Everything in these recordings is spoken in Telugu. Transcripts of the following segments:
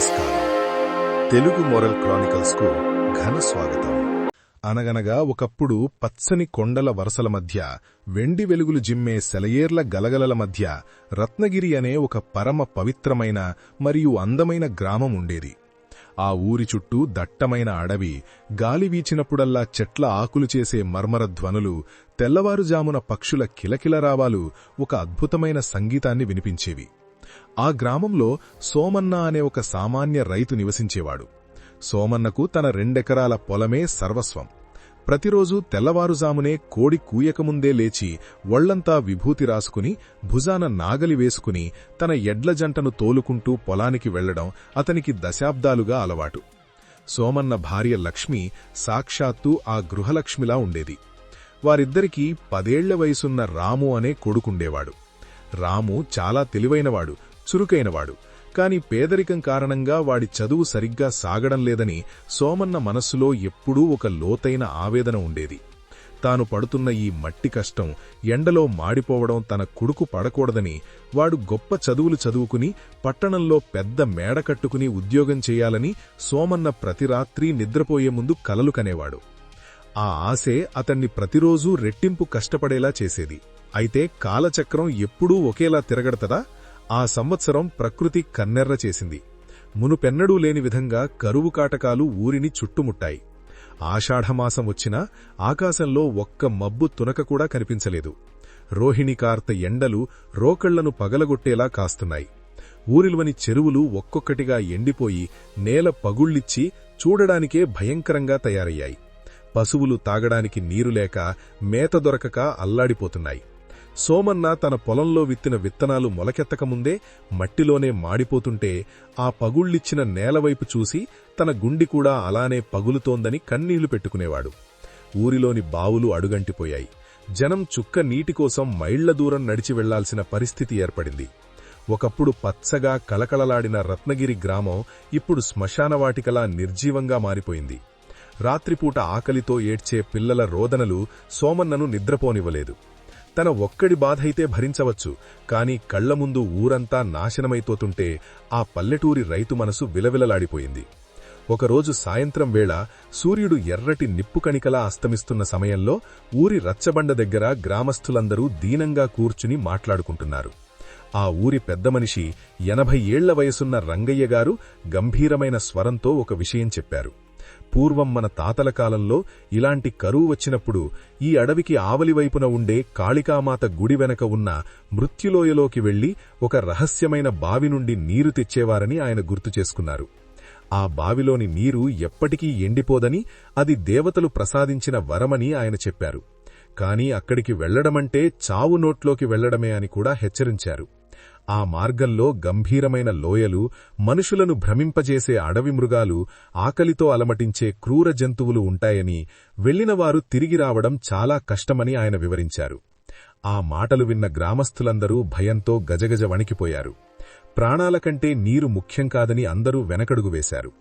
నమస్కారం. తెలుగు మొరల్ క్రానికల్స్కు ఘన స్వాగతం. అనగనగా ఒకప్పుడు పచ్చని కొండల వరసల మధ్య, వెండి వెలుగులు జిమ్మే సెలయేర్ల గలగలల మధ్య రత్నగిరి అనే ఒక పరమ పవిత్రమైన మరియు అందమైన గ్రామం ఉండేది. ఆ ఊరి చుట్టూ దట్టమైన అడవి, గాలి వీచినప్పుడల్లా చెట్ల ఆకులు చేసే మర్మర ధ్వనులు, తెల్లవారుజామున పక్షుల కిలకిలరావాలు ఒక అద్భుతమైన సంగీతాన్ని వినిపించేవి. ఆ గ్రామంలో సోమన్న అనే ఒక సామాన్య రైతు నివసించేవాడు. సోమన్నకు తన 2 ఎకరాల పొలమే సర్వస్వం. ప్రతిరోజూ తెల్లవారుజామునే కోడి కూయకముందే లేచి ఒళ్లంతా విభూతి రాసుకుని, భుజాన నాగలి వేసుకుని తన ఎడ్ల జంటను తోలుకుంటూ పొలానికి వెళ్లడం అతనికి దశాబ్దాలుగా అలవాటు. సోమన్న భార్య లక్ష్మి సాక్షాత్తు ఆ గృహలక్ష్మిలా ఉండేది. వారిద్దరికీ 10 ఏళ్ల వయసున్న రాము అనే కొడుకుండేవాడు. రాము చాలా తెలివైనవాడు, చురుకైనవాడు. కాని పేదరికం కారణంగా వాడి చదువు సరిగ్గా సాగడం లేదని సోమన్న మనస్సులో ఎప్పుడూ ఒక లోతైన ఆవేదన ఉండేది. తాను పడుతున్న ఈ మట్టి కష్టం, ఎండలో మాడిపోవడం తన కొడుకు పడకూడదని, వాడు గొప్ప చదువులు చదువుకుని పట్టణంలో పెద్ద మేడ కట్టుకుని ఉద్యోగం చేయాలని సోమన్న ప్రతి రాత్రి నిద్రపోయే ముందు కలలు కనేవాడు. ఆ ఆశే అతన్ని ప్రతిరోజూ రెట్టింపు కష్టపడేలా చేసేది. అయితే కాలచక్రం ఎప్పుడూ ఒకేలా తిరగడతదా? ఆ సంవత్సరం ప్రకృతి కన్నెర్ర చేసింది. మునుపెన్నడూ లేని విధంగా కరువు కాటకాలు ఊరిని చుట్టుముట్టాయి. ఆషాఢమాసం వచ్చినా ఆకాశంలో ఒక్క మబ్బు తునకకూడా కనిపించలేదు. రోహిణికార్త ఎండలు రోకళ్లను పగలగొట్టేలా కాస్తున్నాయి. ఊరిలోని చెరువులు ఒక్కొక్కటిగా ఎండిపోయి నేల పగుళ్లిచ్చి చూడడానికే భయంకరంగా తయారయ్యాయి. పశువులు తాగడానికి నీరులేక, మేత దొరకక అల్లాడిపోతున్నాయి. సోమన్న తన పొలంలో విత్తిన విత్తనాలు మొలకెత్తకముందే మట్టిలోనే మాడిపోతుంటే ఆ పగుళ్లిచ్చిన నేలవైపు చూసి తన గుండి కూడా అలానే పగులుతోందని కన్నీళ్లు పెట్టుకునేవాడు. ఊరిలోని బావులు అడుగంటిపోయాయి. జనం చుక్క నీటికోసం మైళ్ల దూరం నడిచి వెళ్లాల్సిన పరిస్థితి ఏర్పడింది. ఒకప్పుడు పచ్చగా కలకలలాడిన రత్నగిరి గ్రామం ఇప్పుడు శ్మశానవాటికలా నిర్జీవంగా మారిపోయింది. రాత్రిపూట ఆకలితో ఏడ్చే పిల్లల రోదనలు సోమన్నను నిద్రపోనివ్వలేదు. తన ఒక్కడి బాధైతే భరించవచ్చు, కాని కళ్ల ముందు ఊరంతా నాశనమైపోతుంటే ఆ పల్లెటూరి రైతు మనసు విలవిలలాడిపోయింది. ఒకరోజు సాయంత్రం వేళ సూర్యుడు ఎర్రటి నిప్పుకణికలా అస్తమిస్తున్న సమయంలో ఊరి రచ్చబండ దగ్గర గ్రామస్థులందరూ దీనంగా కూర్చుని మాట్లాడుకుంటున్నారు. ఆ ఊరి పెద్దమనిషి 80 ఏళ్ల వయసున్న రంగయ్యగారు గంభీరమైన స్వరంతో ఒక విషయం చెప్పారు. పూర్వం మన తాతల కాలంలో ఇలాంటి కరువు వచ్చినప్పుడు ఈ అడవికి ఆవలివైపున ఉండే కాళికామాత గుడి వెనక ఉన్న మృత్యులోయలోకి వెళ్లి ఒక రహస్యమైన బావి నుండి నీరు తెచ్చేవారని ఆయన గుర్తు చేసుకున్నారు. ఆ బావిలోని నీరు ఎప్పటికీ ఎండిపోదని, అది దేవతలు ప్రసాదించిన వరమని ఆయన చెప్పారు. కాని అక్కడికి వెళ్లడమంటే చావు నోట్లోకి వెళ్లడమే అని కూడా హెచ్చరించారు. ఆ మార్గంలో గంభీరమైన లోయలు, మనుషులను భ్రమింపజేసే అడవి మృగాలు, ఆకలితో అలమటించే క్రూర జంతువులు ఉంటాయని, వెళ్లినవారు తిరిగి రావడం చాలా కష్టమని ఆయన వివరించారు. ఆ మాటలు విన్న గ్రామస్థులందరూ భయంతో గజగజ వణికిపోయారు. ప్రాణాల కంటే నీరు ముఖ్యం కాదని అందరూ వెనకడుగు వేశారు.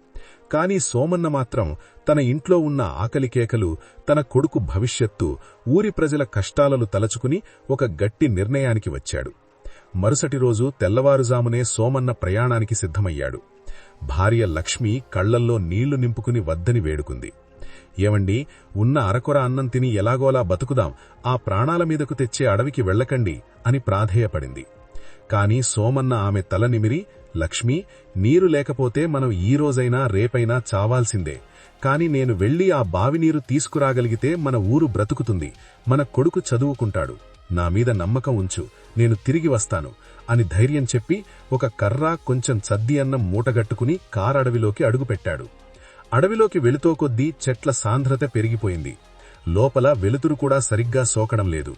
కాని సోమన్న మాత్రం తన ఇంట్లో ఉన్న ఆకలి కేకలు, తన కొడుకు భవిష్యత్తు, ఊరి ప్రజల కష్టాలను తలచుకుని ఒక గట్టి నిర్ణయానికి వచ్చాడు. మరుసటి రోజు తెల్లవారుజామునే సోమన్న ప్రయాణానికి సిద్ధమయ్యాడు. భార్య లక్ష్మి కళ్లల్లో నీళ్లు నింపుకుని వద్దని వేడుకుంది. ఏమండి, ఉన్న అరకొర అన్నం తిని ఎలాగోలా బతుకుదాం, ఆ ప్రాణాల మీదకు తెచ్చే అడవికి వెళ్లకండి అని ప్రాధేయపడింది. కాని సోమన్న ఆమె తల నిమిరి, లక్ష్మీ, నీరు లేకపోతే మనం ఈ రోజైనా రేపైనా చావాల్సిందే. కాని నేను వెళ్లి ఆ బావినీరు తీసుకురాగలిగితే మన ఊరు బ్రతుకుతుంది, మన కొడుకు చదువుకుంటాడు. నా మీద నమ్మకం ఉంచు, నేను తిరిగి వస్తాను అని ధైర్యం చెప్పి ఒక కర్ర, కొంచెం సద్ది అన్నం మూటగట్టుకుని కారడవిలోకి అడుగుపెట్టాడు. అడవిలోకి వెళుతో కొద్దీ చెట్ల సాంద్రత పెరిగిపోయింది. లోపల వెలుతురు కూడా సరిగ్గా సోకడం లేదు.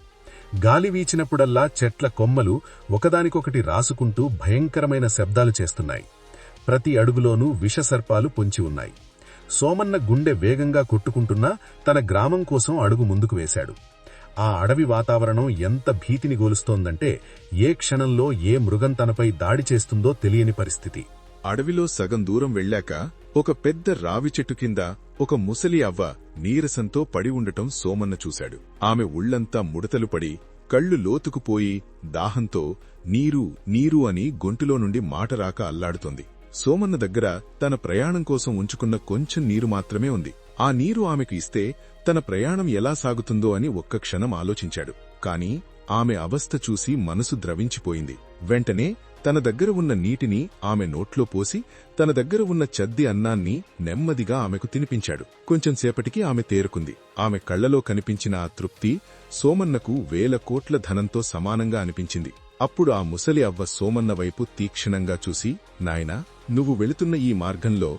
గాలి వీచినప్పుడల్లా చెట్ల కొమ్మలు ఒకదానికొకటి రాసుకుంటూ భయంకరమైన శబ్దాలు చేస్తున్నాయి. ప్రతి అడుగులోనూ విషసర్పాలు పొంచి ఉన్నాయి. సోమన్న గుండె వేగంగా కొట్టుకుంటున్నా తన గ్రామం కోసం అడుగు ముందుకు వేశాడు. ఆ అడవి వాతావరణం ఎంత భీతిని గోలుస్తోందంటే ఏ క్షణంలో ఏ మృగం తనపై దాడి చేస్తుందో తెలియని పరిస్థితి. అడవిలో సగం దూరం వెళ్లాక ఒక పెద్ద రావి చెట్టు కింద ఒక ముసలి అవ్వ నీరసంతో పడి ఉండటం సోమన్న చూశాడు. ఆమె ఉళ్లంతా ముడతలు పడి, కళ్ళు లోతుకుపోయి దాహంతో నీరు నీరు అని గొంతులో నుండి మాట రాక అల్లాడుతోంది. సోమన్న దగ్గర తన ప్రయాణం కోసం ఉంచుకున్న కొంచెం నీరు మాత్రమే ఉంది. ఆ నీరు ఆమెకు ఇస్తే తన ప్రయాణం ఎలా సాగుతుందో అని ఒక్క క్షణం ఆలోచించాడు. కాని ఆమె అవస్థ చూసి మనసు ద్రవించిపోయింది. వెంటనే తన దగ్గర ఉన్న నీటిని ఆమె నోట్లో పోసి తన దగ్గర ఉన్న చద్ది అన్నాన్ని నెమ్మదిగా ఆమెకు తినిపించాడు. కొంచెంసేపటికి ఆమె తేరుకుంది. ఆమె కళ్లలో కనిపించిన ఆ తృప్తి సోమన్నకు 1000 కోట్ల ధనంతో సమానంగా అనిపించింది. అప్పుడు ఆ ముసలి అవ్వ సోమన్న వైపు తీక్షణంగా చూసి, నాయనా, నువ్వు వెళుతున్న ఈ మార్గంలో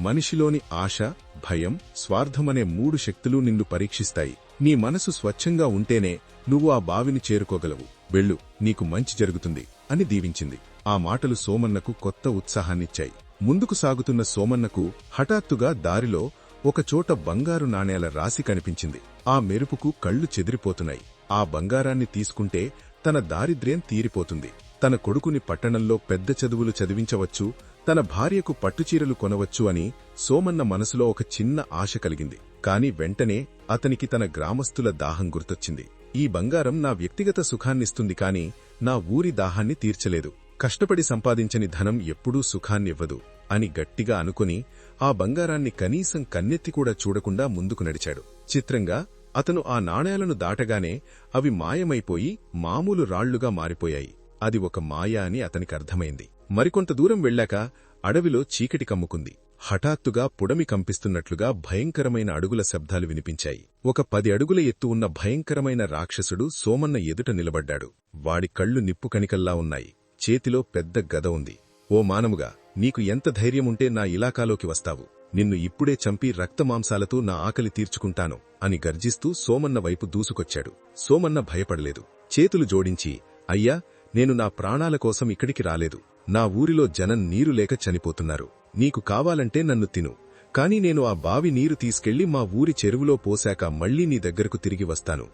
మనిషిలోని ఆశ, భయం, స్వార్థమనే 3 శక్తులు నిన్ను పరీక్షిస్తాయి. నీ మనసు స్వచ్ఛంగా ఉంటేనే నువ్వు ఆ బావిని చేరుకోగలవు. వెళ్ళు, నీకు మంచి జరుగుతుంది అని దీవించింది. ఆ మాటలు సోమన్నకు కొత్త ఉత్సాహాన్నిచ్చాయి. ముందుకు సాగుతున్న సోమన్నకు హఠాత్తుగా దారిలో ఒకచోట బంగారు నాణేల రాశి కనిపించింది. ఆ మెరుపుకు కళ్ళు చెదిరిపోతున్నాయి. ఆ బంగారాన్ని తీసుకుంటే తన దారిద్ర్యం తీరిపోతుంది. తన కొడుకుని పట్టణంలో పెద్ద చదువులు చదివించవచ్చు, తన భార్యకు పట్టుచీరలు కొనవచ్చు అని సోమన్న మనసులో ఒక చిన్న ఆశ కలిగింది. కాని వెంటనే అతనికి తన గ్రామస్తుల దాహం గుర్తొచ్చింది. ఈ బంగారం నా వ్యక్తిగత సుఖాన్నిస్తుంది కాని నా ఊరి దాహాన్ని తీర్చలేదు. కష్టపడి సంపాదించని ధనం ఎప్పుడూ సుఖాన్నివ్వదు అని గట్టిగా అనుకుని ఆ బంగారాన్ని కనీసం కన్నెత్తి కూడా చూడకుండా ముందుకు నడిచాడు. చిత్రంగా అతను ఆ నాణేలను దాటగానే అవి మాయమైపోయి మామూలు రాళ్లుగా మారిపోయాయి. అది ఒక మాయ అని అతనికర్థమైంది. మరికొంత దూరం వెళ్లాక అడవిలో చీకటి కమ్ముకుంది. హఠాత్తుగా పుడమి కంపిస్తున్నట్లుగా భయంకరమైన అడుగుల శబ్దాలు వినిపించాయి. ఒక 10 అడుగుల ఎత్తు ఉన్న భయంకరమైన రాక్షసుడు సోమన్న ఎదుట నిలబడ్డాడు. వాడి కళ్ళు నిప్పు కణికల్లా ఉన్నాయి. చేతిలో పెద్ద గద ఉంది. ఓ మానవుగా, నీకు ఎంత ధైర్యముంటే నా ఇలాకాలోకి వస్తావు? నిన్ను ఇప్పుడే చంపి రక్తమాంసాలతో నా ఆకలి తీర్చుకుంటాను అని గర్జిస్తూ సోమన్న వైపు దూసుకొచ్చాడు. సోమన్న భయపడలేదు. చేతులు జోడించి, అయ్యా, నేను నా ప్రాణాల కోసం ఇక్కడికి రాలేదు. నా ఊరిలో జనం నీరు లేక చనిపోతున్నారు. నీకు కావాలంటే నన్ను తిను, కాని నేను ఆ బావి నీరు తీసుకెళ్లి మా ఊరి చెరువులో పోశాక మళ్లీ నీ దగ్గరకు తిరిగి వస్తాను.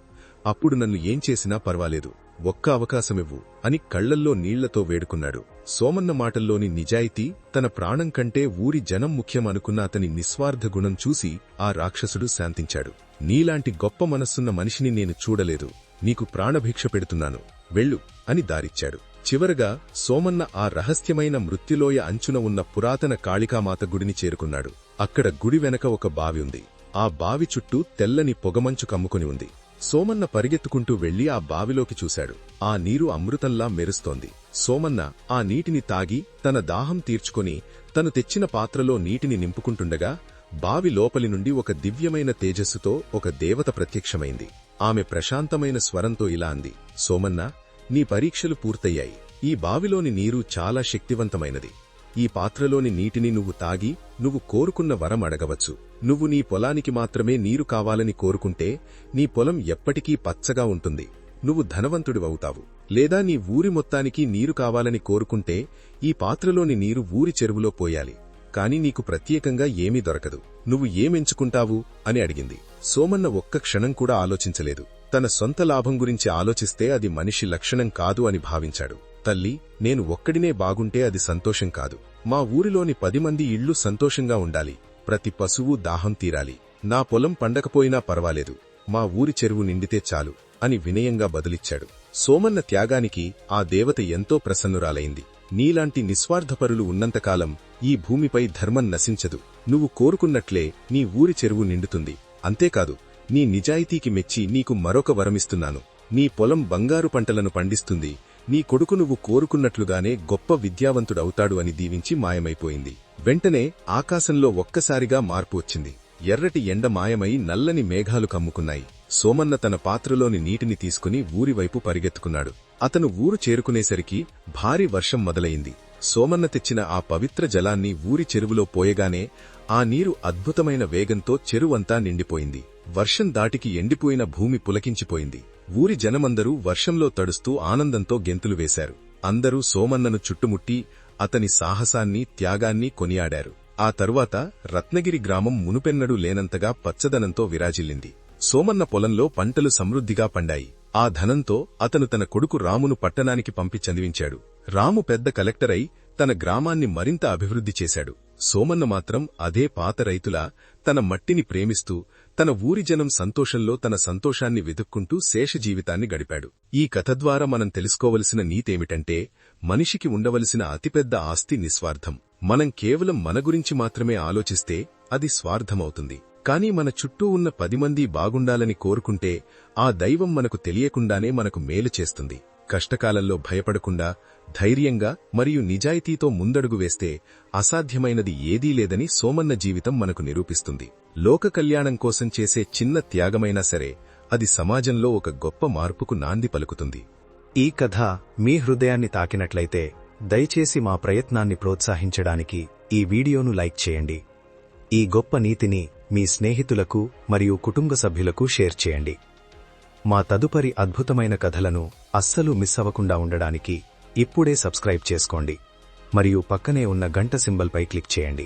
అప్పుడు నన్ను ఏం చేసినా పర్వాలేదు. ఒక్క అవకాశమివ్వు అని కళ్లల్లో నీళ్లతో వేడుకున్నాడు. సోమన్న మాటల్లోని నిజాయితీ, తన ప్రాణం కంటే ఊరి జనం ముఖ్యమనుకున్న అతని నిస్వార్థ గుణం చూసి ఆ రాక్షసుడు శాంతించాడు. నీలాంటి గొప్ప మనస్సున్న మనిషిని నేను చూడలేదు. నీకు ప్రాణభిక్ష పెడుతున్నాను, వెళ్ళు అని దారిచ్చాడు. చివరగా సోమన్న ఆ రహస్యమైన మృత్యులోయ అంచున ఉన్న పురాతన కాళికామాత గుడిని చేరుకున్నాడు. అక్కడ గుడి వెనక ఒక బావి ఉంది. ఆ బావి చుట్టూ తెల్లని పొగమంచు కమ్ముకుని ఉంది. సోమన్న పరిగెత్తుకుంటూ వెళ్లి ఆ బావిలోకి చూశాడు. ఆ నీరు అమృతంలా మెరుస్తోంది. సోమన్న ఆ నీటిని తాగి తన దాహం తీర్చుకొని తను తెచ్చిన పాత్రలో నీటిని నింపుకుంటుండగా బావి లోపలి నుండి ఒక దివ్యమైన తేజస్సుతో ఒక దేవత ప్రత్యక్షమైంది. ఆమె ప్రశాంతమైన స్వరంతో ఇలా అంది, సోమన్నా, నీ పరీక్షలు పూర్తయ్యాయి. ఈ బావిలోని నీరు చాలా శక్తివంతమైనది. ఈ పాత్రలోని నీటిని నువ్వు తాగి నువ్వు కోరుకున్న వరం అడగవచ్చు. నువ్వు నీ పొలానికి మాత్రమే నీరు కావాలని కోరుకుంటే నీ పొలం ఎప్పటికీ పచ్చగా ఉంటుంది. నువ్వు ధనవంతుడివవుతావు. లేదా నీ ఊరి మొత్తానికి నీరు కావాలని కోరుకుంటే ఈ పాత్రలోని నీరు ఊరి చెరువులో పోయాలి. కాని నీకు ప్రత్యేకంగా ఏమీ దొరకదు. నువ్వు ఏమెంచుకుంటావు అని అడిగింది. సోమన్న ఒక్క క్షణం కూడా ఆలోచించలేదు. తన సొంత లాభం గురించి ఆలోచిస్తే అది మనిషి లక్షణం కాదు అని భావించాడు. తల్లి, నేను ఒక్కడినే బాగుంటే అది సంతోషం కాదు. మా ఊరిలోని 10 మంది ఇళ్లు సంతోషంగా ఉండాలి. ప్రతి పశువు దాహం తీరాలి. నా పొలం పండకపోయినా పర్వాలేదు. మా ఊరి చెరువు నిండితే చాలు అని వినయంగా బదులిచ్చాడు. సోమన్న త్యాగానికి ఆ దేవత ఎంతో ప్రసన్నురాలైంది. నీలాంటి నిస్వార్థపరులు ఉన్నంతకాలం ఈ భూమిపై ధర్మం నశించదు. నువ్వు కోరుకున్నట్లే నీ ఊరి చెరువు నిండుతుంది. అంతేకాదు, నీ నిజాయితీకి మెచ్చి నీకు మరొక వరమిస్తున్నాను. నీ పొలం బంగారు పంటలను పండిస్తుంది. నీ కొడుకు నువ్వు కోరుకున్నట్లుగానే గొప్ప విద్యావంతుడవుతాడు అని దీవించి మాయమైపోయింది. వెంటనే ఆకాశంలో ఒక్కసారిగా మార్పు వచ్చింది. ఎర్రటి ఎండ మాయమై నల్లని మేఘాలు కమ్ముకున్నాయి. సోమన్న తన పాత్రలోని నీటిని తీసుకుని ఊరివైపు పరిగెత్తుకున్నాడు. అతను ఊరు చేరుకునేసరికి భారీ వర్షం మొదలయింది. సోమన్న తెచ్చిన ఆ పవిత్ర జలాన్ని ఊరి చెరువులో పోయగానే ఆ నీరు అద్భుతమైన వేగంతో చెరువంతా నిండిపోయింది. వర్షం దాటికి ఎండిపోయిన భూమి పులకించిపోయింది. ఊరి జనమందరూ వర్షంలో తడుస్తూ ఆనందంతో గెంతులు వేశారు. అందరూ సోమన్నను చుట్టుముట్టి అతని సాహసాన్ని, త్యాగాన్ని కొనియాడారు. ఆ తరువాత రత్నగిరి గ్రామం మునుపెన్నడూ లేనంతగా పచ్చదనంతో విరాజిల్లింది. సోమన్న పొలంలో పంటలు సమృద్ధిగా పండాయి. ఆ ధనంతో అతను తన కొడుకు రామును పట్టణానికి పంపి చదివించాడు. రాము పెద్ద కలెక్టరై తన గ్రామాన్ని మరింత అభివృద్ధి చేశాడు. సోమన్న మాత్రం అదే పాత రైతులా తన మట్టిని ప్రేమిస్తూ తన ఊరి జనం సంతోషంలో తన సంతోషాన్ని వెతుక్కుంటూ శేష జీవితాన్ని గడిపాడు. ఈ కథ ద్వారా మనం తెలుసుకోవలసిన నీతేమిటంటే, మనిషికి ఉండవలసిన అతిపెద్ద ఆస్తి నిస్వార్థం. మనం కేవలం మన గురించి మాత్రమే ఆలోచిస్తే అది స్వార్థమవుతుంది. కానీ మన చుట్టూ ఉన్న 10 మంది బాగుండాలని కోరుకుంటే ఆ దైవం మనకు తెలియకుండానే మనకు మేలు చేస్తుంది. కష్టకాలంలో భయపడకుండా ధైర్యంగా మరియు నిజాయితీతో ముందడుగు వేస్తే అసాధ్యమైనది ఏదీ లేదని సోమన్న జీవితం మనకు నిరూపిస్తుంది. లోక కళ్యాణం కోసం చేసే చిన్న త్యాగమైనా సరే అది సమాజంలో ఒక గొప్ప మార్పుకు నాంది పలుకుతుంది. ఈ కథ మీ హృదయాన్ని తాకినట్లయితే దయచేసి మా ప్రయత్నాన్ని ప్రోత్సహించడానికి ఈ వీడియోను లైక్ చేయండి. ఈ గొప్ప నీతిని మీ స్నేహితులకు మరియు కుటుంబ సభ్యులకు షేర్ చేయండి. మా తదుపరి అద్భుతమైన కథలను అస్సలు మిస్ అవ్వకుండా ఉండడానికి ఇప్పుడే సబ్స్క్రైబ్ చేసుకోండి మరియు పక్కనే ఉన్న గంట సింబల్పై క్లిక్ చేయండి.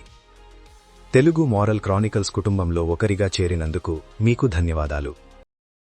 తెలుగు మోరల్ క్రానికల్స్ కుటుంబంలో ఒకరిగా చేరినందుకు మీకు ధన్యవాదాలు.